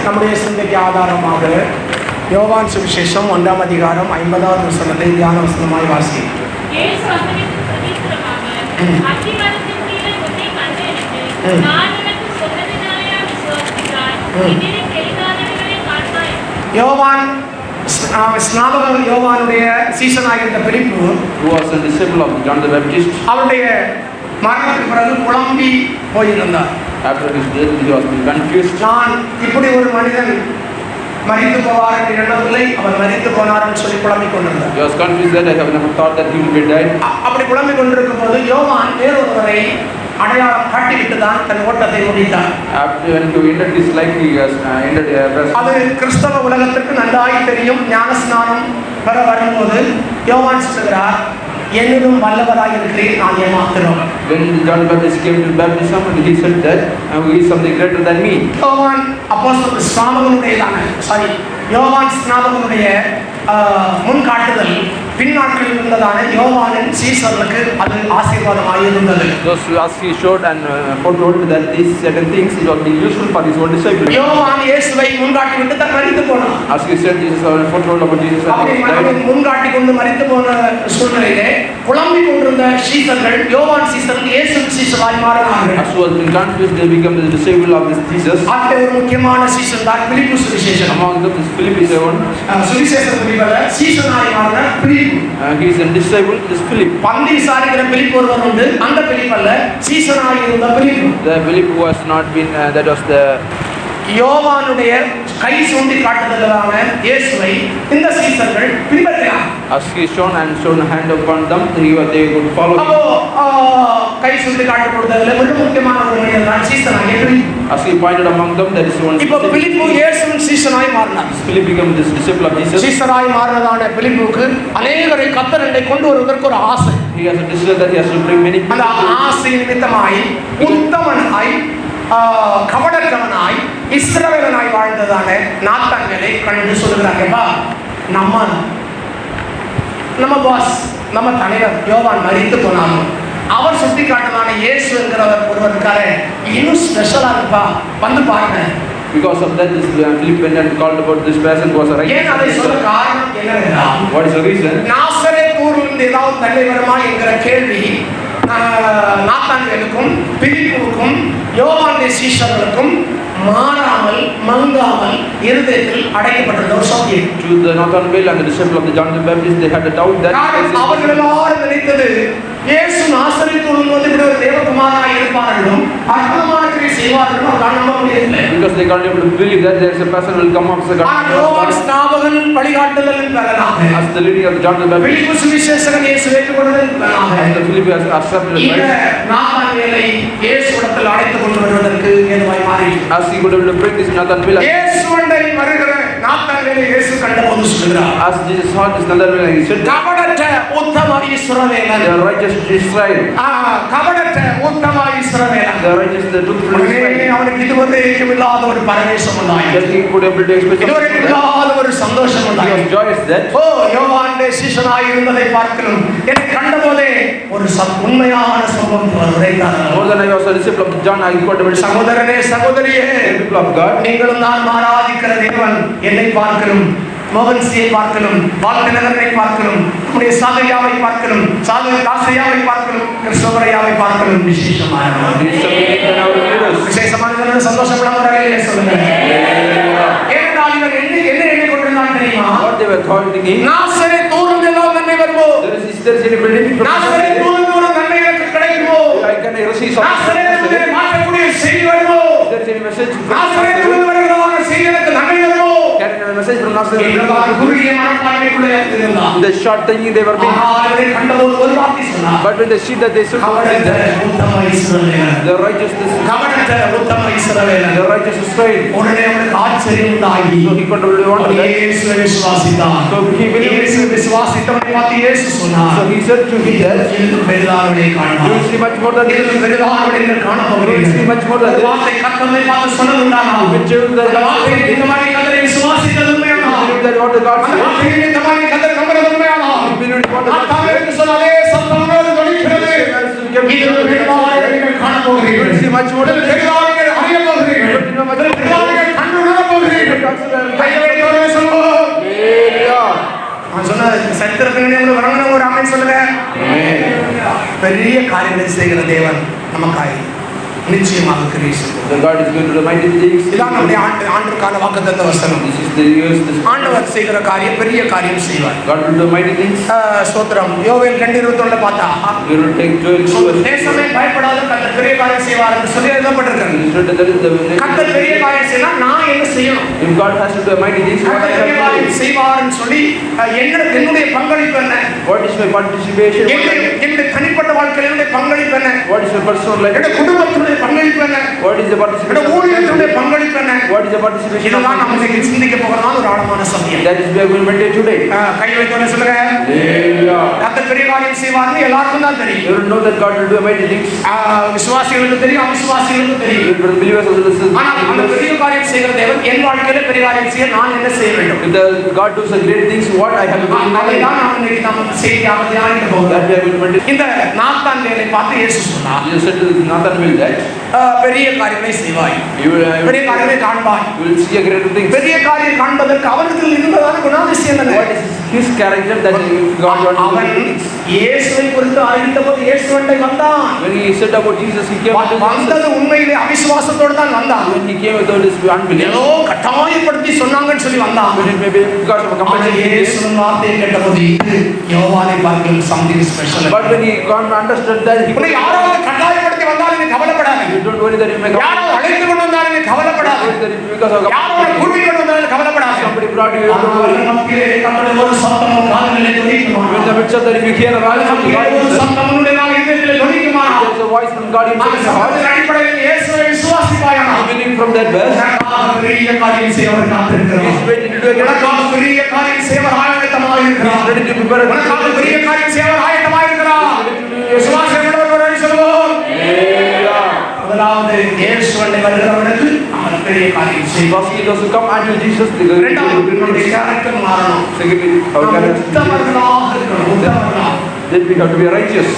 நம்முடைய சிந்தைக்கு ஆதாரமாக யோவான் சுவிசேஷம் 1ஆம் அதிகாரம் 50வது வசனத்தை தியான வசனமாய் வாசி. இயேசு அவனுக்கு பிரதியுத்தரமாக, அத்திமரத்தின் கீழே உன்னை கண்டெடுத்து, நான் உனக்கு சொன்னதினாலேயா விசுவாசித்தாய்? இதில் தெரியாதவர்களை காண்பாய். யோவான் ஸ்நாபகன் யோவானுடைய சீசனாக இருந்த பிலிப்பு, who was a disciple of John the Baptist, அவருடைய மரணத்துக்கு பிறகு குழம்பி போயிருந்தார். after his death he was confused. நான் இப்படி ஒரு மனிதன் மரித்து போவார் என்று எண்ணவில்லை, அவர் மரித்து போனார் என்று சொல்லி குழம்பிக் கொண்டிருந்தார். He was confused that I have never thought that he will be dead. அப்படி குழம்பிக் கொண்டிருக்கும் போது யோவான் வேறொருவரை அடையாளம் காட்டிவிட்டு தான் தன் ஓட்டத்தை முடித்தார். After when he ended his life, he has ended அது கிறிஸ்தவ உலகத்திற்கு நன்றாய் தெரியும். ஞானஸ்நானம் பெற வரும்போது யோவான் சொல்கிறார், என்னிலும் வல்லவராய் இருக்கிறேன், நான் ஏமாத்திரம். when John the Baptist came to baptism, he said that he is something greater than me. யோவான் அப்போஸ்தலர் யோவான் ஸ்நாபகனுடைய முன்காட்டுதல் பின்னாட்களில் இருந்ததான யோவானின் சீசர்களுக்கு அது ஆசீர்வாதமாக இருந்தது. Those as he showed and foretold that these certain things it was being useful for his own disciples. யோவான் இயேசுவை முன்காட்டி விட்டு தான் மரித்து போனார். As he said, Jesus foretold about Jesus. முன்காட்டி கொண்டு மரித்து போன சூழ்நிலையிலே குழம்பிக் கொண்டிருந்த சீசர்கள் யோவான் சீசர்கள் இயேசு சீசராய் மாறினார்கள். As was been confused, they become the disciple of this Jesus. அதிலே ஒரு முக்கியமான சீசன் தான் பிலிப்பு சுவிசேஷம். Among them is Philip is one. சுவிசேஷம் பிலிப்பல சீசனாய் மாறின பிலிப்பு. He is a disciple, this Philip. பந்தி சாரிக்கிற பிலிப்பு ஒருவர் உண்டு. அந்த பிலிப்பல்ல சீசனாய் இருந்த பிலிப்பு. The Philip who has not been that was the யோவானுடைய கை சூண்டி காட்டுதலான இயேசுவை இந்த சீசர்கள் பின்பற்றினார். as he shown and shown a hand upon them, they would follow. அப்போ கை சூண்டி காட்டப்படுதல்ல மிக முக்கியமான ஒரு மனிதன் தான் சீசனாகிய பிலிப்பு. As he pointed among them, there is one. இப்போ பிலிப்பு இயேசுவின் சீசனாய் மாறினார். Philip became this disciple of Jesus. சீசனாய் மாறினதான பிலிப்புக்கு அநேகரை கர்த்தரை கொண்டு வருவதற்கு ஒரு ஆசை. He has a desire that he has to bring many people. அந்த ஆசை நிமித்தமாய் உத்தமனாய் கபடற்றவனாய் இஸ்ரவேலனாய் வாழ்ந்ததான நாத்தான்வேலை கண்டு சொல்லுகிறாங்கப்பா, நம்ம பாஸ் நம்ம தலைவர் யோவான் மரித்து போனாலும் அவர் சுட்டி காட்டதான இயேசு என்கிறவர் ஒருவர் இருக்காரு, இன்னும் ஸ்பெஷலா இருப்பா, வந்து பாருங்க. Because of that, this Philip went and called about this person who was a righteous. ஏன் அதை சொல்ல காரணம் என்னவென்றால், what is the reason? Nazareth ஊரிலிருந்து ஏதாவது தள்ளி வருமா என்கிற கேள்வி நாத்தான்வேலுக்கும் பிலிப்புவுக்கும் யோவானுடைய சீஷர்களுக்கும் மாறாமல் மங்காமல் இருதயத்தில் அடைக்கப்பட்டிருந்த ஒரு சத்தியம். To the Nathanael and the disciple of the John the Baptist, they had a doubt that அவர்கள் எல்லாரும் நினைத்தது இயேசு நாசரேத் ஊரில் வந்து இப்படி ஒரு தேவகுமாரனாக இருப்பார்களும் அற்புதமான கிரியை செய்வார்களும் அவர்கள் நம்ப முடியவில்லை. because they can't able to believe that there is a person will come up as a God. யோவான் ஸ்நாபகன் வழிகாட்டுதலின் பலனாக, as the leading of the John the Baptist, பிலிப்பு சுவிசேஷகன் இயேசு ஏற்றுக்கொண்டதின் பலனாக, as the Philip has accepted இந்த Christ, நாத்தான்வேலை இயேசுவிடத்தில் அழைத்துக் கொண்டு வருவதற்கு ஏதுவாய் மாறினார். as he could able to bring this Nathanael, இயேசுவண்டை வருகிற நாத்தான்வேலை இயேசு கண்டபோது சொல்கிறார், as Jesus saw this Nathanael, he said, கபடற்ற Uttama இஸ்ரவேலன், the righteous Israel, கபடற்ற Uttama இஸ்ரவேலன். the righteous, the truthful Israel. அவனுக்கு இதுவரைக்கும் இல்லாத ஒரு பரவேசம் உண்டாயிற்று. that he could able to experience இதுவரைக்கும் இல்லாத ஒரு சந்தோஷம் he was உண்டாயிற்று. joyous that ஓ யோவானுடைய சீஷனாய் இருந்ததை பார்க்கிறோம். என்னை கண்டபோதே ஒரு உண்மையான சம்பவம் உரைத்தார். more than I was a disciple of John, I got able to சகோதரனே சகோதரியே, people of God, நீங்களும் நான் ஆராதிக்கிற தேவன் என்னை பார்க்கிறோம், மோகன்சியை பார்க்கிறோம், வாழ்த்தினகரை பார்க்கிறோம், நம்முடைய சாதையாவை பார்க்கிறோம், தாசையாவை பார்க்கிறோம், கிறிஸ்தவரையாவை பார்க்கிறோம். விசேஷமான சந்தோஷப்படாமல் சொல்லுங்க. ஏனென்றால் இவர் என்ன எண்ணி கொண்டிருந்தான் தெரியுமா? what they were thinking, Nazareth ஊரிலிருந்து எல்லாம் நன்மை வருமோ, there is any building from Nazareth ஊரிலிருந்து ஒரு நன்மை எனக்கு கிடைக்குமோ, I can receive something, நாசரேத்திலிருந்து மாற்றக்கூடிய செய்தி வருமோ, there is any message from நாசரேத்திலிருந்து வருகிறதான செய்தி எனக்கு நன்மை வருமோ, can a message from Nazareth, குறுகிய மனப்பான்மைக்குள்ளே இருந்தார். the short thinking they were being, அவரை கண்டபோது ஒரு வார்த்தை சொன்னார், but when they see that they should கபடற்ற Uttama இஸ்ரவேலன், the righteousness, கபடற்ற Uttama இஸ்ரவேலன். the righteous Israel, உடனே அவனுக்கு ஆச்சரியம் உண்டாகி so he controlled the water, இயேசுவை விசுவாசித்தார். so he believed, இயேசுவை விசுவாசித்தவனை பார்த்து இயேசு சொன்னார், so he said to him that இது பெரிதானவனை you காண்பார், will see much more than this, இது பெரிதானவனை நீங்கள் you காணப்போகிறீர்கள். will see much more than ஒரு this. வார்த்தை கர்த்தரை பார்த்து சொன்னதுண்டானா, அந்த வார்த்தையை இந்த மாதிரி கர்த்தரை விசுவாசித்தது உண்மையானா, Believe that what the God அந்த said, வார்த்தையை இந்த மாதிரி கர்த்தரை நம்புறது உண்மையானா, believe what the God கர்த்தாவே said, என்று சொன்னாலே சத்தமாக தொனிக்கிறது. இது பெரிதானவனை நீங்கள் காணப்போகிறீர்கள், you will see much more than this, பெரிதானவனை அறியப் போகிறீர்கள், பெரிதானவனை கண்டு உணரப் போகிறீர்கள். ஒரு ஆமென் சொல்லுங்க. Amen. பெரிய காரியங்களை செய்கிற தேவன் நமக்காய் நிச்சயமாக கிரியை செய்வார். The God is going to do mighty things. இதான் நம்முடைய ஆண்டுக்கான வாக்குத்தத்த வசனம். This is the years. ஆண்டவர் செய்கிற காரியம் பெரிய காரியம் செய்வார். God will do mighty things. ஸ்தோத்திரம். யோவேல் 2:21 பார்த்தா We will take joy. தேசமே பயப்படாத கர்த்தர் பெரிய காரியம் செய்வார் என்று சொல்லி எழுதப்பட்டிருக்கிறது. கர்த்தர் பெரிய காரியம் செய்யனா நான் என்ன செய்யணும்? If God has to do mighty things, what I கர்த்தர் பெரிய have to காரியம் do? செய்வார்னு சொல்லி என்னுடைய பங்களிப்பு என்ன? What is my participation? என்னுடைய தனிப்பட்ட வாழ்க்கையில என்னுடைய பங்களிப்பு என்ன? What is my personal life? என்னுடைய குடும்பத்தினுடைய பங்களிப்பு என்ன? What is the participation? என்னுடைய ஊழியத்தினுடைய பங்களிப்பு என்ன? What is the participation? இதுதான் நம்ம இன்னைக்கு சிந்திக்க போகிறதான ஒரு ஆழமான சத்தியம். That is we are going to meditate today. கை வைத்தோட சொல்லுங்க. Hallelujah. கர்த்தர் பெரிய காரியம் செய்வார்னு எல்லாருக்கும் தான் தெரியும். You know that God will do mighty things. விசுவாசிகளுக்கு தெரியும், அவிசுவாசிகளுக்கு தெரியும். For the believers also this is. ஆனால் அந்த பெரிய காரியம் செய்கிற தேவன் என் வாழ்க்கையில பெரிய காரியம் செய்ய நான் என்ன செய்ய வேண்டும்? If the God does the great things, what I have to do? அதைதான் நாம் இன்னைக்கு நம்ம செய்தியாக தியானிக்க போகிறோம். That we are going to meditate. இந்த நாத்தான்வேலை பார்த்து இயேசு சொன்னார், Jesus said to Nathanael that பெரிய காரியங்களை செய்வாய், you will காரியங்களை காண்பாய். see a greater things. பெரிய காரியம் காண்பதற்கு அவருக்கு இருந்ததான குணாதிசயம் என்ன? What is his character that God wants to அவன் do things? இயேசுவை குறித்து அறிந்தபோது இயேசுவண்டை வந்தான். When he said about Jesus, he came to வந்தது உண்மையிலே அவிசுவாசத்தோடு தான் வந்தான். When he came without his unbelief. ஏதோ கட்டாயப்படுத்தி சொன்னாங்கன்னு சொல்லி வந்தான். But it may be because of a compulsion. இயேசுவின் வார்த்தையை கேட்டபோது இது யோவானை பார்க்கிற something special. But when he understood that he உன்னை யாராவது கட்டாயப்படுத்தி வந்தாலும் நீ கவலைப்படாத. you don't worry that you may யாராவது அழைத்து கொண்டு வந்தாலும் நீ கவலைப்படாத. because of யாராவது கூட்டி கொண்டு வந்தாலும் கவலைப்படாத. somebody brought you அவர்கள் மத்தியிலே கர்த்தருடைய ஒரு சத்தம் காதுகளிலே துணிக்குமா? in the midst of that if you hear a voice from God, ஒரு சத்தம் உன்னுடைய இதயத்திலே துணிக்குமா? there's a voice from God in அந்த your heart. சத்தத்தின் அடிப்படையில் இயேசுவை விசுவாசிப்பாயாக. Believing from that verse, பெரிய காரியம் செய்யவர் காத்திருக்கிறார். he is waiting to do a great உனக்காக பெரிய காரியம் செய்யவர் ஆயத்தமாக இருக்கிறார். ready to prepare a உனக்காக பெரிய காரியம் செய்யவர் ஆயத்தமாக இருக்கிறார். விசுவாசம் உள்ளவர்கள் சொல்லுவோம். முதலாவது இயேசுவை வருகிறவனுக்கு அவர் பெரிய காரியம் செய்வார். Firstly, those who come unto Jesus, they go இரண்டாவது கேரக்டர் மாறணும். secondly, our character. உத்தமர்களாக இருக்கணும். உத்தமர்களாக. Then we have to be righteous.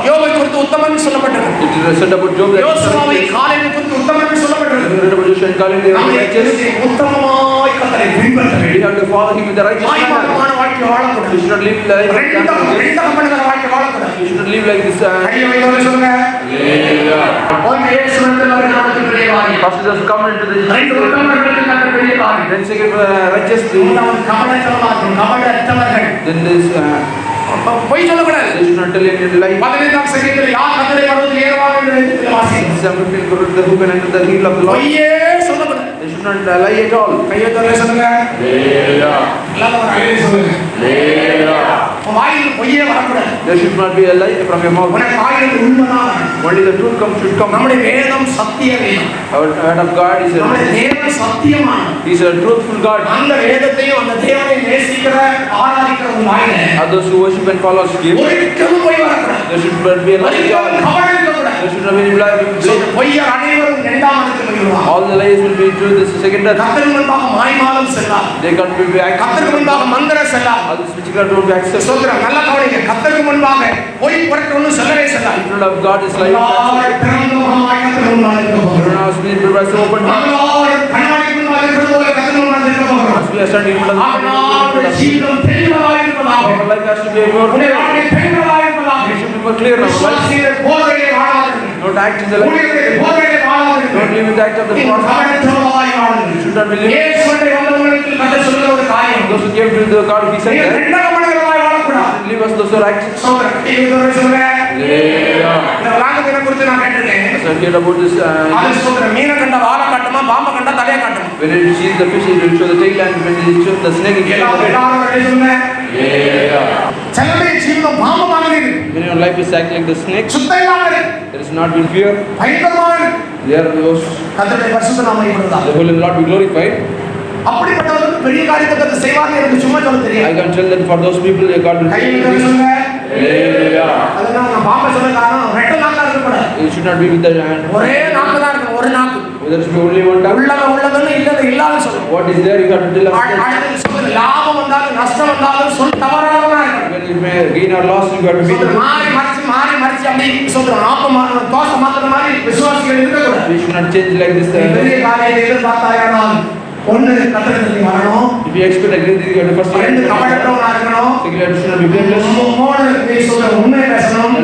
யோபை குறித்து உத்தமன் சொல்லப்பட்டிருக்கு. It is said about Job that யோசுவாவை காலேபை குறித்து உத்தமன் சொல்லப்பட்டிருக்கு. read about Joshua and Caleb, they are righteous. உத்தமமாய் கர்த்தரை பின்பற்ற We வேண்டும். have to follow him with the righteous manner. ஆயத்தமான வாழ்க்கை வாழக்கூடாது. We should not live like ரெண்டகமனத வாழ்க்கை வாழக்கூடாது. we should not live like this. கையை வைத்தவரை சொல்லுங்க. Hallelujah. ஒன்று இயேசுவிடத்தில் வருகிறவனுக்கு பெரிய காரியம். First is to come into the ரெண்டு உத்தமர்களுக்கு கர்த்தர் பெரிய காரியம். then second righteous. மூன்றாவது கபடற்றவர்கள், கபடற்றவர்கள். Then this பொய் சொல்லக்கூடாது. they should not tell any lie. 15ஆம் சங்கீதத்தில் யார் கர்த்தரை பர்வதத்தில் ஏறுவார் என்று வேதத்தில் வாசிக்கிறோம். 17 Guru the who can enter the hill of the Lord. பொய்யே சொல்லக்கூடாது. They should not lie at all. கையை தொலை சொல்லுங்க. Hallelujah. எல்லாரும் ஒரு அழைப்பு சொல்லுங்க. Hallelujah. உன் வாயில் பொய்யே வரக்கூடாது. There should not be a lie from your mouth. உனக்கு வாயில் உண்மைதான் வரணும். Only the truth should come. நம்முடைய வேதம் சத்திய வேதம். Our word of God is நம்முடைய a தேவன் சத்தியமானவர். He is a truthful God. அந்த வேதத்தையும் அந்த தேவனை நேசிக்கிற ஆராதிக்கிற உன் வாயில Are those who worship and follow Him? ஒருத்தரும் பொய் வரக்கூடாது. There should not be a lie at all. ஒருத்தரும் கபடம் இருக்கக்கூடாது. There should not be lie. பொய்யர் அனைவரும் இரண்டாம் இடத்தில் வருவார். All the lies will be true. This is second death. கர்த்தருக்கு முன்பாக மாய்மாலம் செல்லார். They can't be கர்த்தருக்கு accepted. முன்பாக மந்திர செல்லார். All this which God don't be accepted. சொல்றேன் நல்லா கவனிங்க. கர்த்தருக்கு முன்பாக பொய் புரட்டணும்னு சொல்லவே சொல்லார். In front of God is like எல்லாரும் திறந்த முகமாய் கர்த்தருக்கு முன்பாக இருக்க போகிறோம். as we prepare to open heart. எல்லாரும் கண்ணாடிக்கு முன்பாக இருக்கிறது போல கர்த்தருக்கு முன்பாக இருக்க போகிறோம். As we are standing in front of ஆனாலும் ஜீவிதம் தெளிவாய் இருப்பதாக. our life has to be more உன்னுடைய clear. வாழ்க்கை தெளிவாய் இருப்பதாக. We should be more clear now. Life. விசுவாசிகள் போதையிலே வாழாதீர்கள். Don't act in the life. ஊழியர்கள் போதையிலே வாழாதீர்கள். Don't live in the act of the நீ cross. கபடற்றவர்களாய் வாழுங்கள். Should not be living. இயேசுவை வந்தவர்களுக்கு கர்த்தர் சொல்லுகிற ஒரு காரியம். Those who came to the God, He said நீங்க that. இரண்டகமனர்களாய் வாழக்கூடாது. Leave us those who are righteous. சோதரன் இவரை சொல்லுங்க. Hallelujah. இந்த விலாங்கத்தினை குறித்து நான் கேட்டிருக்கேன். As I heard about this, அது சோதரன் மீனை கண்ட வாழை காட்டுமா, பாம்பை கண்ட தலையை காட்டுமா? when it sees the fish, it will show the tail, and when it shows the snake, it will show the head. எல்லாரும் அப்படியே சொல்லுங்க. Hallelujah. சிலருடைய ஜீவிதம் பாம்பு மாதிரி இருக்கு. When your life is acting like the snake, சுத்தம் இல்லாம இருக்கு. there is not been fear. பயங்கரமா இருக்கு. There those கர்த்தருடைய பரிசுத்த நாமம் இப்படிதான். the Holy Lord be glorified. அப்படிப்பட்டவர்களுக்கு பெரிய காரியத்தை கர்த்தர் செய்வார்னு எனக்கு சும்மா சொல்ல I தெரியாது. can tell that for those people, God will guy do வைத்து this. சொல்லுங்க. Hallelujah. அதனால நான் பாம்பை சொல்ல காரணம் ரெண்டு நாக்கா இருக்கக்கூடாது. It should not be with the hand. ஒரே நாக்கு தான் இருக்கு. ஒரு நாக்கு. There should be only one tongue. உள்ளதுன்னு இல்லது இல்லாத சொல்லணும். What is there, you have to tell us. அடுத்து சொல்லுங்க. லாபம் வந்தாலும் நஷ்டம் வந்தாலும் சொல் தவறானதா இருக்கு. When you may gain or loss, you have to be. சொல்லுங்க. மாறி மறிச்சு அப்படி சொல்றோம். ஆப்ப தோசை மாத்துற மாதிரி விசுவாசிகள் இருக்கக்கூடாது. We should not change like this. பெரிய காரியத்தை எதிர்பார்த்தாயானால் ஒண்ணு கத்தரிடத்தை வரணும், If you expect a great thing, you have to first ரெண்டு கபடற்றவனா இருக்கணும், second, you have to be blameless. மூணு நீ சொல்ற உண்மையை பேசணும்.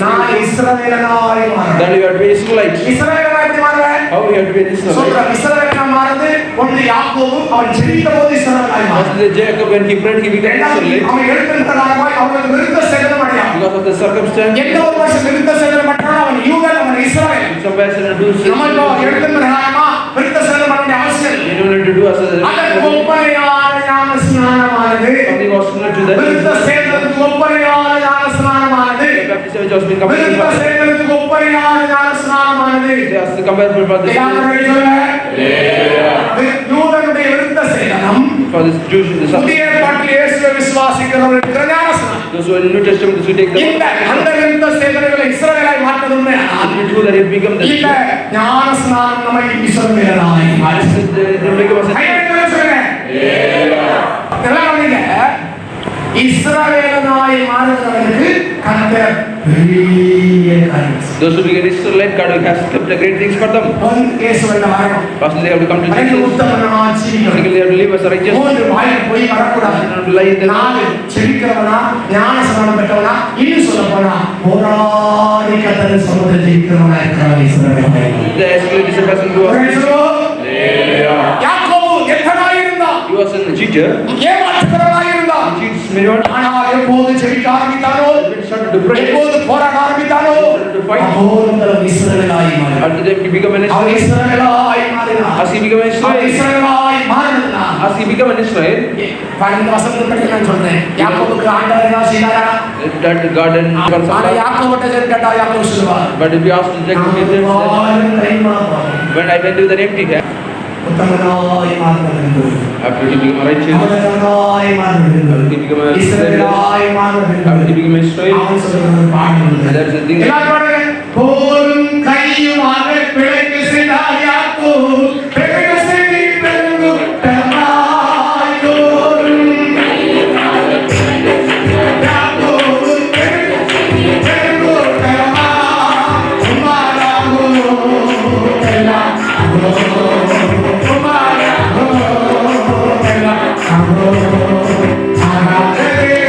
நான் இஸ்ரவேலனாய் மாறணும். Then you have to be Israelite. இஸ்ரவேலனா எப்படி மாறுவேன்? How you have to be an Israelite? சொல்ற இஸ்ரவேலனா மாறுது ஒன்று யாக்கோபு அவன் ஜெபித்த போது இஸ்ரவேலனாய் மாறினான். First, Jacob, when he prayed, he became Israelite. அவன் எழுந்திருந்ததாய் அவனுக்கு விருத்த சேதனம் அடையான். Because of the circumstance, எந்த ஒரு வருஷம் விருத்த சேதனம் பண்றானோ அவன் யூதன், அவன் இஸ்ரவேல். some person do நம்ம இப்போ எழுந்திருந்ததாயமா விருத்த சேதனம் பண்ண வேண்டிய அவசியம் இல்லை. you don't need to do as அதற்கு a ஒப்பனையான ஞான ஸ்நானமானது, something was similar to விருத்த that. சேதனத்துக்கு ஒப்பனையான ஞான ஸ்நானமானது, The baptism which was been compared விருத்த to சேதனத்துக்கு ஒப்பனையான ஞான ஸ்நானமானது. as the comparable for this எல்லாரும் சொல்லுங்க, யூதனுடைய விருத்த சேதனம் for this Jewish the புதிய ஏற்பாட்டில் இயேசுவை விசுவாசிக்கிறவர்களுக்கு ஞான ஸ்நானம். those who are in New Testament, those who take the இந்த அந்த விருத்த சேதனங்களை இஸ்ரவேலாய் மாற்றது உண்மையானால் it is true that it become the இந்த ஞான ஸ்நானம் நம்மை இஸ்ரவேலராய் மாற்றும். they become a கையெழுத்து சொல்லுங்க. இதெல்லாம் கவனிங்க. இஸ்ரவேலனாய் மாறுகிறவனுக்கு கர்த்தர் பெரிய காரியம் செய்வார். those who become Israelite, God has kept the great things for them. இயேசுவிடம் வரணும். First they have to come to ரெண்டு Jesus. உத்தமனாய் ஜீவிக்கணும். Secondly, they have to live as a righteous. மூன்று வாய்க்கு போய் வரக்கூடாது. Not to lie in the நாலு செபிக்கிறவனா, ஞான ஸ்நானம் பெற்றவனா, இன்னும் சொல்ல போனா போராடி கர்த்தரின் சமூகத்தில் ஜெயிக்கிறவனா இருக்கிறவன் இஸ்ரவேலனாய். The Israelite is a person who was யாக்கோபு எத்தனாய் இருந்தான்? he was a cheater. ஏமாற்றுகிறவனாய் இருந்தான். He cheats many one. ஆனால் எப்போது ஜெபிக்க ஆரம்பித்தானோ, He started to pray. எப்போது போராட ஆரம்பித்தானோ, அப்போது முதல் இஸ்ரவேலாய் மாறினான். At the time he became an அவன் Israelite. இஸ்ரவேலாய் மாறினான். As he became an அவன் Israelite, இஸ்ரவேலாய் மாறினான். as he became an Israelite, பன்னெண்டு வசனத்தை பற்றி நான் சொல்றேன். யாக்கோபுக்கு ஆண்டவர் என்ன செய்தாரா? that garden ஆனா was யாக்கோபுட்ட கேட்டா யாக்கோபு சொல்லுவார், but if you ask to Jacob, he says that when I went with an empty hand, உத்தமனாய் மாறினான். after he became a righteous, அவனாய் மாறினான். he became a இஸ்ரவேலாய் மாறினான். after he became a Israelite, அவன் சொல்றது பாடுங்க. that's the thing. எல்லாரும் பாடுங்க. போரும் கையுமாக பிழைக்கு செய்தார் யாக்கோபு, பிழைக்கு செய்தி பெருங்குற்றமாய் தோறும். யாக்கோபு பிழைக்கு செய்தி பெருங்குற்றமாய் உம்மாலாகோ எல்லாம் உம்மாலாகோ எல்லாம் ஆராதரே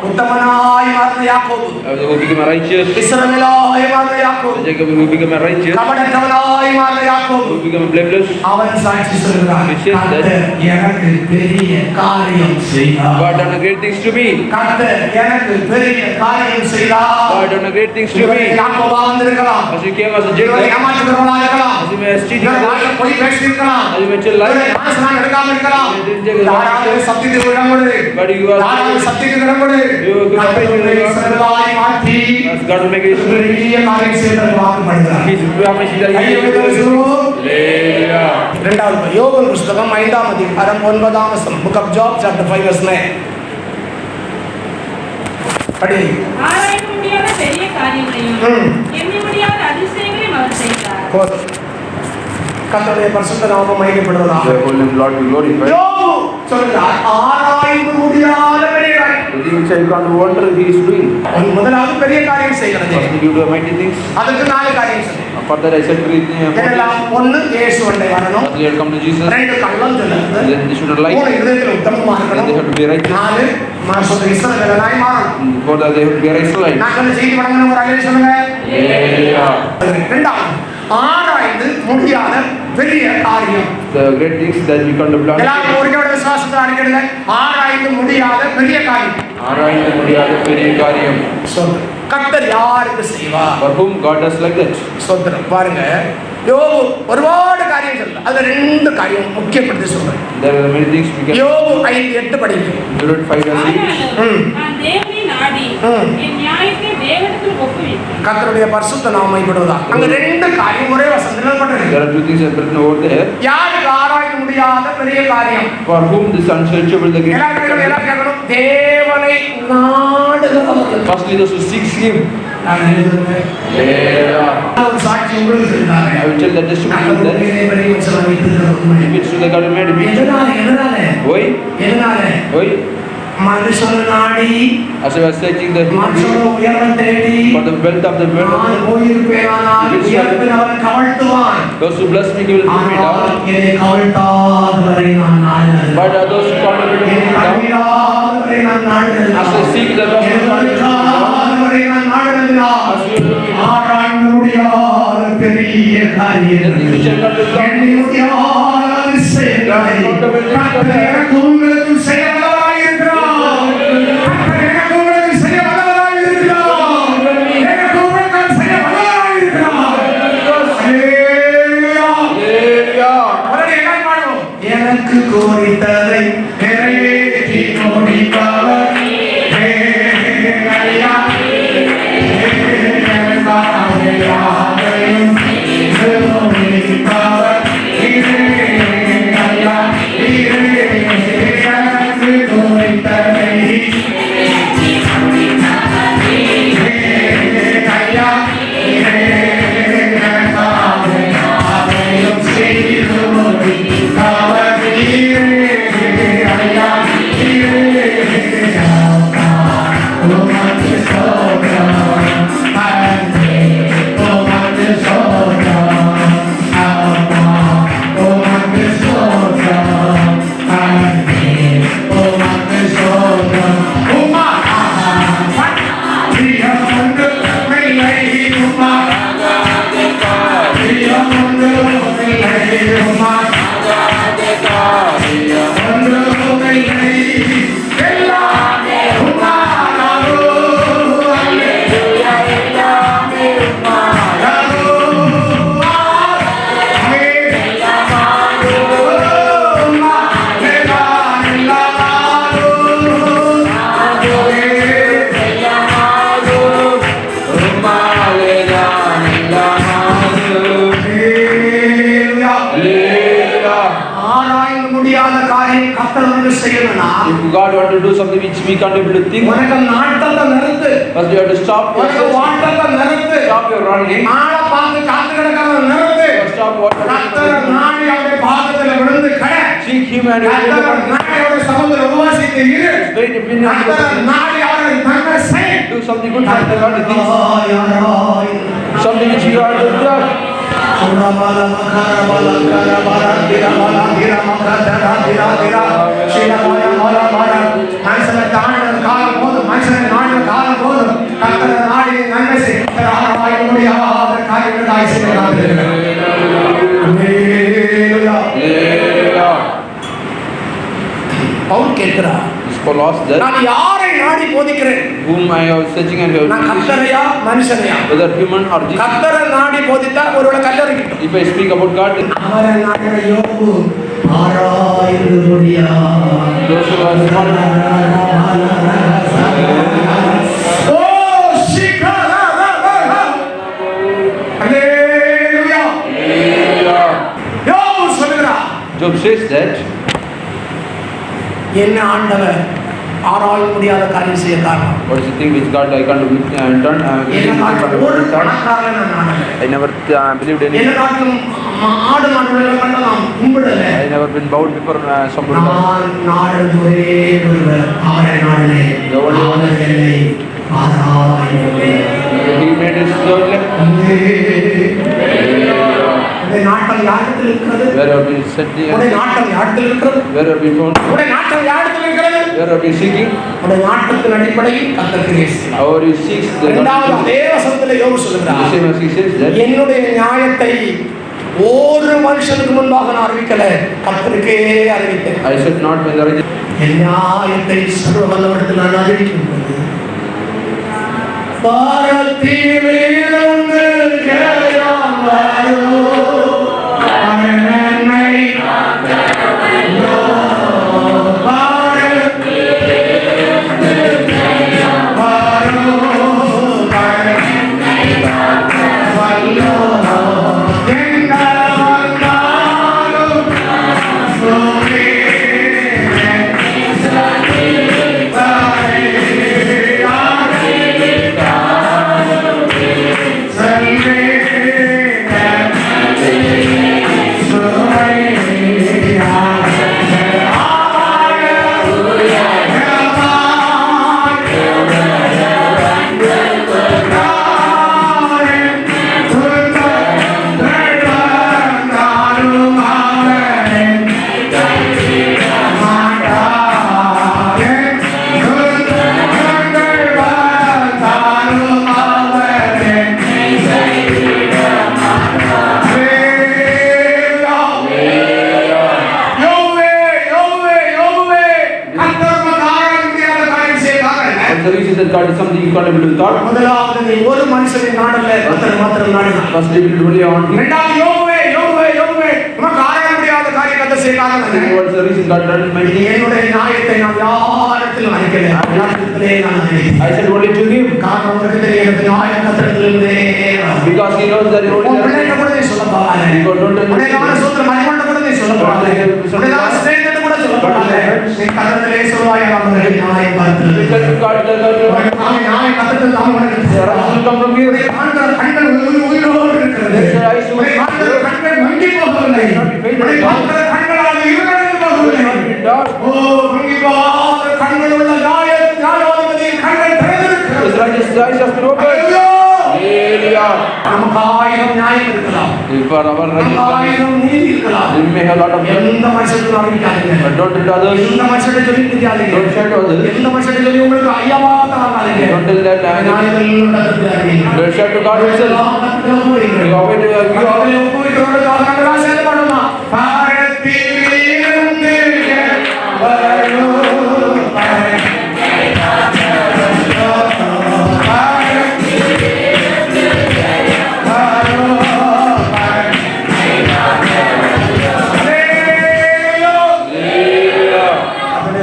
உத்தமனாய் மாறின யாக்கோபு, Who became a righteous, இஸ்ரவேலாய் மாறின யாக்கோபு, Jacob who became a righteous, கபடற்றவனாய் மாறின யாக்கோபு, who became blameless. அவன் சாட்சி சொல்கிறான், It says that- கர்த்தர் எனக்கு பெரிய காரியம் செய்தார். God done a great things to me. கர்த்தர் எனக்கு பெரிய காரியம் செய்தார். God done a great things to இவன் me. யாக்கோபா வந்திருக்கலாம், As he came as a இவன் Jacob, ஏமாற்றுகிறவனாக இருக்கலாம், as he may have cheated, இவன் வாயில பொய் பேசியிருக்கலாம், as he may tell இவன் lies, ஞானஸ்நானம் எடுக்காம இருக்கலாம். தாராள சத்தியத்துக்கு இடம் கொடு, but you are தாராள சத்தியத்துக்கு இடம் கொடு. You are- கர்த்தர் உன்னை இஸ்ரவேலாய் மாற்றி as God will make it Israel. பெரிய காரியம் செய்வதற்கு வாக்குப்படுகிறார். He's promised that he கையை will உயர்த்தி do it. சொல்லுவோம். Hallelujah. இரண்டாவது யோபு புஸ்தகம் 5ஆம் அதிகாரம் 9ஆம் வசனம். Book of Job chapter 5 verse 9. படி. ஆராய்ந்து முடியாத பெரிய காரியங்களையும் ம். எண்ணி முடியாத அதிசயங்களையும் அவர் செய்தார். போதும். கர்த்தருடைய பரிசுத்த நாமம் மகிமைப்படுவதாக. The holy Lord be glorified. யோபு சொல்கிறார், ஆராய்ந்து முடியாத பெரிய காரியம். The thing which I can't wonder he is doing. அவன் முதலாவது பெரிய காரியம் செய்கிறது. First he do mighty things. அதுக்கு 4 காரியம் சொன்னேன். Further I said three things. என்னெல்லாம்? ஒன்று, இயேசு அண்டை வரணும். First they had come to Jesus. 2 கள்ளம் சொல்லுறது. Then they should not lie. 3 இதயத்தில் உத்தமமா Then they have இருக்கணும். to be righteous. 4 நான் சொல்ற இஸ்ரவேலனாய் மாறணும். For that they have to be Israelite. நான் சொன்ன செய்தி வழங்கணும், ஒரு அலையை சொல்லுங்க. Hallelujah. இரண்டாவது, ஆராய்ந்து முடியாத பெரிய காரியம். The great things that we can't plan. எல்லாரும் ஒருவரோட விசுவாசத்தை அடிக்கிறது, ஆராய்ந்து முடியாத பெரிய காரியம். ஆராய்ந்து முடியாத பெரிய காரியம். சொல்லு, கர்த்தர் யாருக்கு செய்வார்? For whom God does like that. ஸ்தோத்திரம். பாருங்க, யோபு ஒருபாடு காரியம் சொல்லல, அதுல 2 காரியம் முக்கியப்படுத்தி சொல்றேன். There are many things we can. யோபு 5:8 படிங்க. You don't fight and see. ஆனாலும் நான் தேவனை நாடி ம். என் நியாயத்தை தேவனிடத்தில் ஒப்புவித்தேன். கர்த்தருடைய பரிசுத்த நாமம் மகிமைப்படுவதாக. அங்க 2 காரியம் ஒரே வசனத்தில் பட்டிருக்கு. There are 2 things that are written over there. யாருக்கு ஆராய்ந்து முடியாத பெரிய காரியம்? For whom this unsearchable the great. எல்லாரும் கேட்கணும். தேவனை நாடுகிறவர்கள். Firstly, those who seek Him. நான் எழுதுறேன். Hallelujah. ஒரு சாட்சி உங்களுக்கு சொல்றாங்க. I will tell the testimony that if it's to the God who made me. Why? Why? மனுஷன நாடி As I was searching the மனுஷன உயர்வை தேடி for the wealth of the நான் world, போயிருப்பேனானால் உயர்வில் அவன் கவழ்த்துவான். those who bless me, He will put me down. என்னை கவழ்த்தாதவரை நான் நாடுகிறேன். But those who call me to put me down, கவழ்த்தாதவரை நான் நாடுகிறேன். as I seek the God who called me to put me down, கவழ்த்தாதவரை நான் நாடுகிறேன். as you put me down, ஆராய்ந்து முடியாத பெரிய காரியம் the things which are not to come, எண்ணி முடியாத அதிசயங்களை கர்த்தர் எனக்கு உங்களுக்கு செய்ய வல்லவராய் இருக்கிறார். கர்த்தர் எனக்கு உங்களுக்கு செய்ய வல்லவராய் இருக்கிறார். எனக்கு உங்களுக்கு செய்ய வல்லவராய் இருக்கிறார். ஹல்லேலூயா. Hallelujah. உடனே என்ன பண்ணுவோம்? எனக்கு கோரித்ததை நிறைவேற்றி முடிப்பவர் ஐயா. ஆராய்ந்து முடியாத காரியம் கர்த்தர் வந்து செய்யணும்னா If God want to do something which we can't able to think, உனக்கு நாட்டத்தை நிறுத்து. first you have to stop உனக்கு yourself. வாட்டத்தை நிறுத்து. Stop your running. ஆளை பார்த்து காத்து கிடக்கிறத நிறுத்து. Stop what கர்த்தர் நாடி அவருடைய பாதத்தில் விழுந்து கட. seek Him and கர்த்தர் நாடி அவருடைய சமூகத்தில் உபவாசித்து இரு. wait a minute. கர்த்தர் நாடி அவரை நன்மை செய். Do something good for the God. Something which you are to do. மனுஷனை தாண்டின காலம் போதும், மனுஷனை நாடின காலம் போதும். கர்த்தரை நாடி நன்மை செய். ஆராய முடியாத காரியங்களாய் செய்கிறார். அல்லேலூயா. Hallelujah. பவுல் கேட்கிறார், This Paul asked that நான் யாரை நாடி போதிக்கிறேன்? whom I was searching and நான் கர்த்தரையா மனுஷனையா? whether human or Jesus. கர்த்தரை நாடி போதித்தா ஒருவேளை கல்லறிக்கட்டும். If I speak about God, அவரை நாடின யோபு ஆராய்ந்து முடியாது. those who are small, O சிகரா hallelujah. Hallelujah. யோபு சொல்கிறார், Job says that என்ன ஆண்டவர் ஆராய முடியாத காரியம் செய்ய காரணம்? what is the thing which God I can't do and done. ஒரு பணக்காரன் நான் I never believed in என்ன it. காட்டிலும் ஆடு மாடுகளை கண்டு நான் கும்பிடல. I never been bowed before somebody. நான் நாடுவது ஒரே ஒருவர், அவரை நாடினேன். அவர் என்னை ஆராய்ந்தவர். He made his soul. இந்த நாட்டம் யாரிடத்தில் இருக்கிறது? Where have been set உடைய நாட்டம் யாரிடத்தில் இருக்கிறது? where have been found? உடைய நாட்டம் யாரிடத்தில் இருக்கிறது? Where have been seeking? உடைய நாட்டத்தின் அடிப்படையில் கர்த்தர் கிரியை செய்வார். How you seek the இரண்டாவது God? அதே வசனத்தில் யோபு The சொல்கிறார், same as he says that என்னுடைய நியாயத்தை ஒரு மனுஷனுக்கு முன்பாக நான் அறிவிக்கல, கர்த்தருக்கே அறிவித்தேன். I said not when there is என் நியாயத்தை சர்வ வல்லவரிடத்தில் நான் அறிவிக்கின்றது. பாரத்திலிருந்து ஜெயம் வரும். அவன் என்னை thought. முதலாவது நீ ஒரு மனுஷனை நாடல்ல கர்த்தரை மாத்திரம் நாடினார். First depend only on him. இரண்டாவது யோபுவே உனக்கு ஆராய முடியாத காரியம் கர்த்தர் செய்ய காரணம் என்ன? What's the reason God done mighty? என்னுடைய நியாயத்தை நான் யாரிடத்திலும் அறிக்கல, அவரிடத்திலே நான் அறிக்கிறேன். I said only to him. காரணம் உனக்கு தெரியும், நியாயம் கர்த்தரிடத்திலிருந்தே வரும். Because he knows that he only உன் பிள்ளைகிட்ட கூட நீ சொல்லப் போகாத. உன்னை நான் சொல்ற மனிதன்கிட்ட கூட நீ சொல்லப் போகாத. உன்னை நான் சிநேகிதன்கிட்ட கூட சொல்லப் போகாத. நீ கர்த்தரிடத்திலே சொல்வாய், அவருடைய நியாயம் கர்த்தரிடத்திலே. நியாயம் கர்த்தரிடத்திலே தான் உனக்கு உன்னை காண்கிற கண்கள் உயிரோடு இருக்கிறது. உன்னை காண்கிற கண்கள் மங்கி போகவில்லை. உன்னை காண்கிற கண்களால் இருளடைந்து போகவில்லை. ஓ மங்கி போகாத கண்கள் உள்ள நியாயாதிபதியின் கண்கள் திறந்திருக்கிறது. His righteous eyes have been opened. Hallelujah. நமக்கு 1000 நியாயம் இருக்கலாம், For our நமக்கு righteousness, 1000 நீதி இருக்கலாம். we may have a lot of them, எந்த மனுஷனுக்கும் அறிவிக்காதீங்க. but don't tell others. எந்த மனுஷனை சொல்லி தெரியாதீங்க. Don't share to others. எந்த மனுஷனை சொல்லி உங்களுக்கு ஐயாவா தாங்காதீங்க. Don't tell that. நியாயங்கள் நடத்துறாதீங்க. Don't share to God himself. You obey to you. அவரை ஒப்புவிக்கிறவர்களுக்காக நாங்கள் செயல்படணுமா? பாரத்தில் இருந்து வரும்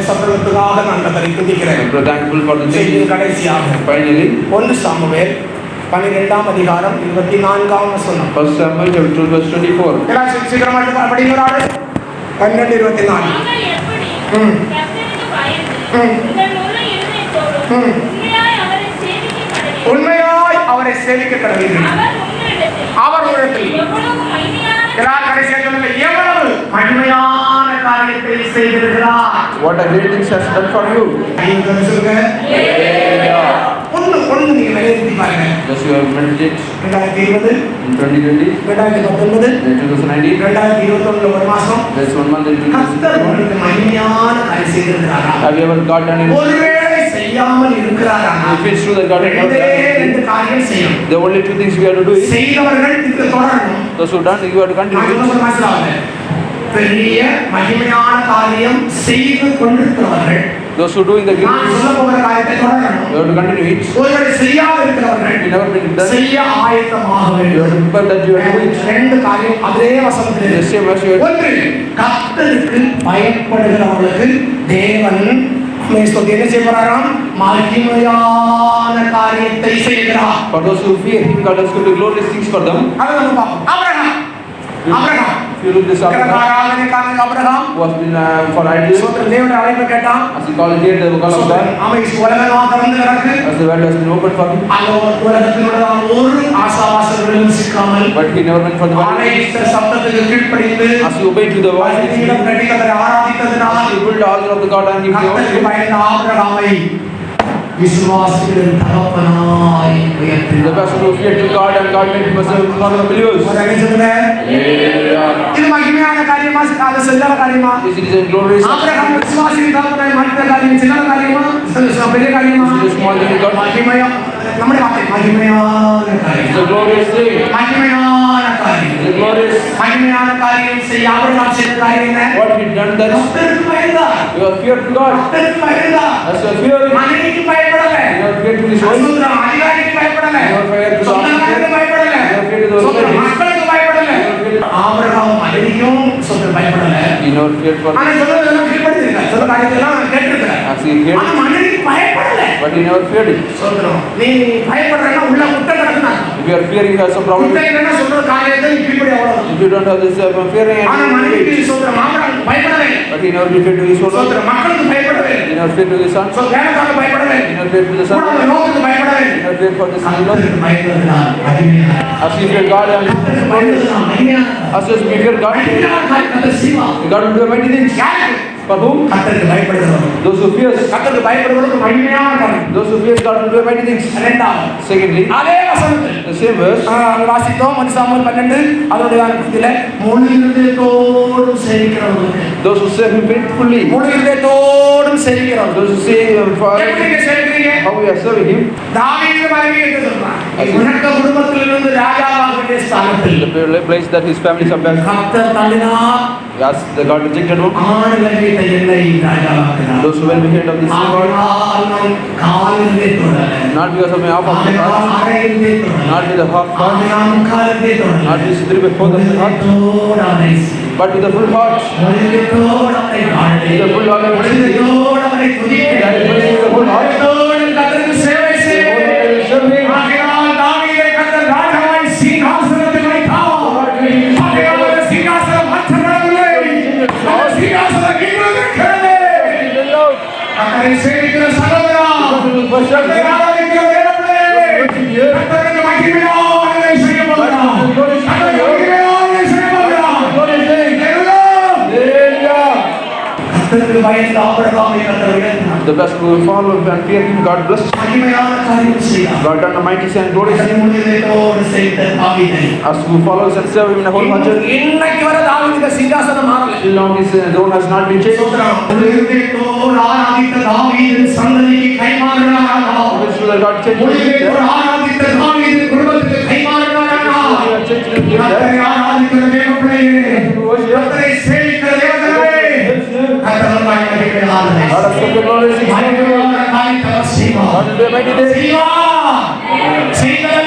சம்பளத்துக்காக நான் கர்த்தரை துதிக்கிறேன். We are thankful for the செய்தியின் things. கடைசியாக Finally, 1 சாமுவேல் 12ஆம் அதிகாரம் 24ஆம் வசனம். 1 Samuel chapter 2 verse 24. எல்லாம் சீக்கிரமா படிக்கிறாரு. 12:24. நீங்கள் எப்படி ம். கர்த்தருக்கு பயந்து ம். உங்கள் முழு இருதயத்தோடும் ம். உண்மையாய் அவரை சேவிக்க கடவீர்கள். உண்மையாய் அவரை சேவிக்க கடவீர்கள். அவர் அவர் உங்களிடத்தில் உங்களிடத்தில் எவ்வளவு மகிமையான எல்லாரும் கடைசியா சொல்லுங்க, எவ்வளவு மகிமையான காரியத்தை செய்திருக்கிறார். What a great things has done for you. நீங்க சொல்லுங்க. Hallelujah. ஒண்ணு நீங்க நினைத்து பாருங்க. Just you have meditate 2020, in 2020, 2019, then 2019, 2021 ஒரு மாசம் there's 1 month in கர்த்தர் 2021. உங்களுக்கு மகிமையான காரியம் செய்திருக்கிறாரா? Have you ever got done anything? ஒருவேளை செய்யாமல் இருக்கிறாரா? If it's true that God has not done anything, ரெண்டு காரியம் செய்யும். the only two things we have to do is, செய்தவர்கள் இதுக்கு தொடரணும். those who done, you have to நான் continue. சொல்ல மனசிலாவது பெரிய மகிமையான காரியம் செய்து கொண்டிருக்கிறவர்கள் Those who doing the great நான் things, சொல்ல போகிற காரியத்தை you தொடரணும். have to continue it. ஒருவேளை செய்யாத இருக்கிறவர்கள் If you never been done, செய்ய ஆயத்தமாக you have to வேண்டும். prepare that you have to do it. ரெண்டு காரியம் அதே வசனத்தில் The இருக்கு. same as you have. ஒன்று, கர்த்தருக்கு பயப்படுகிறவர்களுக்கு தேவன் என்ன செய்ய போறாராம்? மகிமையான காரியத்தை செய்கிறார். For those who fear Him, God has going to do glorious things for them. அதை நம்ம பார்ப்போம். Abraham If you look this up, ஆராதனைக்கான Abraham who has been for idols, சோத்திரம் தேவனுடைய அழைப்பை கேட்டான். as he called here, the call of God, அவன் உலகம் திறந்து கிடக்கு. as the world has been opened for him, அந்த உலகத்தினுடைய ஒரு ஆசாவாசங்களிலும் சிக்காமல் but he never went for the world. ஆணையிட்ட சப்தத்துக்கு கீழ்ப்படிந்து As he obeyed to the voice, வழிநீளம் கட்டி கர்த்தரை ஆராதித்ததினால் he built the altar of the God and he கர்த்தருக்கு prayed. பயந்த ஆபிரகாமை விசுவாசிகளின் தகப்பனாய் The உயர்த்தினார். person who feared to God and God made him as one of the believers. ஒரு என்ன சொல்லுங்க? Hallelujah. இது மகிமையான காரியமா அது செல்லாத காரியமா? Is it a glorious? Abraham விசுவாசியின் தகப்பனாய் மற்ற காரியம் சின்ன காரியமா பெரிய காரியமா? Is it a small thing to God? மகிமையா நம்முடைய வார்த்தை மகிமையான It's காரியம். a glorious thing. மகிமையான காரியம். It's a glorious. மகிமையான காரியம் செய்ய ஆபிரகாம் செய்த காரியம் என்ன? What he done that கர்த்தருக்கு பயந்தார். you have feared to God. கர்த்தருக்கு பயந்தார். As you have feared, மனைவிக்கு பயப்படல. you have feared to His voice. சுதந்திரம் அதிகாரிக்கு பயப்படல. You have feared to the சொந்தக்காரருக்கு பயப்படல. You have feared to the சுதந்திரம் authorities. மக்களுக்கு பயப்படல. ஆபிரகாம் மனைவிக்கும் சுதந்திரம் பயப்படல. He never feared for ஆனா சொல்றதெல்லாம் கீழ்ப்படிஞ்சிருக்கார். சொல்ற காரியத்தெல்லாம் கேட்டிருக்கார். as he feared, ஆனா மனைவிக்கு பயப்படல. but he never feared it. சுதந்திரம் நீ பயப்படுறன்னா உள்ள முட்டை கிடக்குனா. If you are fearing, you have some problem. முட்டை இல்லைன்னா சொல்ற காரியத்தை நீ கீழ்ப்படி அவ்வளவு. If you don't have this fearing, ஆனா மனைவிக்கு சுதந்திரம் ஆபிரகாம் பயப்படவே. but he never feared to his own. சுதந்திரம் மக்களுக்கு பயப்படவே. He never feared to his son. So வேலைக்காக பயப்படவே. He never feared to the son. கூட நோக்குக்கு பயப்படவே. He never feared for the son. கர்த்தருக்கு பயப்படுறதுனால் மகிமையான As he feared God and கர்த்தருக்கு பயப்படுறதுனால் மகிமையான as he feared God, மகிமையான காரியத்தை செய்வார். God will do mighty things. யாருக்கு? For whom? கர்த்தருக்கு பயப்படுகிறவர்கள். Those who fear. கர்த்தருக்கு பயப்படுகிறவர்களுக்கு மகிமையான காரியம். Those who fear God will do mighty things. இரண்டாவது Secondly, அதே வசனத்தில் the same verse. வாசித்தோம் 1 சாமுவேல் 12 அதனுடைய ஆரம்பத்தில் முழு இதயத்தோடும் சேவிக்கிறவர்களுக்கு Those who serve Him faithfully. முழு இதயத்தோடும் சேவிக்கிறவர்கள் Those who say for எப்படி நீங்க சேவிக்கிறீங்க? how we are serving Him. தாவீது மனைவி என்று சொல்றான். உனக்கு குடும்பத்திலிருந்து ராஜாவாக வேண்டிய ஸ்தானத்தில் The place that his family is back. கர்த்தர் தள்ளினார். As the God rejected him, ஆடுகளை வீட்டை என்னை ராஜாவாக்குகிறார். those who were beheaded of this God, ஆகையால் நான் காலிலே தொடல. not because of my half of the ஆகையால் heart, அறையிலே தொடல. not with the half heart, ஆகையால் முக்காலிலே தொடல. not with the 3/4 of the heart, உள்ளத்தோடு அவரை சேவி. but with the full heart, உள்ளத்தோடு அவரை பாடு. with the full heart of faith, உள்ளத்தோடு அவரை துதிக்கிறேன். with the full heart, உள்ளத்தோடு கர்த்தருக்கு சேவை செய். ஆகையால் தாவீதை கர்த்தர் ராஜாவாய் சிங்காசனத்தில் வைத்தார். ஆகையால் அந்த சிங்காசனம் மாற்றப்படவில்லை. அந்த சிங்காசனம் இன்னும் இருக்கிறது. கர்த்தரை சேவிக்கிற சகோதரா, கர்த்தரை ஆராதிக்கிற தேவனே, கர்த்தருக்கு மகிமையானதை செய்ய போகிறார். கர்த்தருக்கு மகிமையானதை செய்ய போகிறார். ஹல்லேலூயா. கர்த்தருக்கு பயந்து ஆபிரகாமை கர்த்தர் உயர்த்தினார். the best will follow and fear him. God blessed. மகிமையான காரியம் செய்தார். God done a mighty and glorious thing. உள்ளத்தோடு செய்த தாவீதை As who follows and serve him in a wholehearted, இன்னைக்கு வரை தாவீதுக்கு சிங்காசனம் மாறல. till now his throne has not been changed. உள்ளத்தோடு ஆராதித்த தாவீதின் சந்ததிக்கு கைமாறினாரானா? Which will God change him? உள்ளத்தோடு ஆராதித்த தாவீதின் குடும்பத்துக்கு கைமாறினாரானா? கர்த்தரை ஆராதிக்கிற தேவப்பிள்ளையே, கர்த்தரை சேவிக்கிற தேவனே, கர்த்தர் உம்மை மகிமையானதை God has spoken glorious things. மகிமையான காரியத்தை அவர் செய்வார். God will do a mighty day. செய்வார். செய்ததை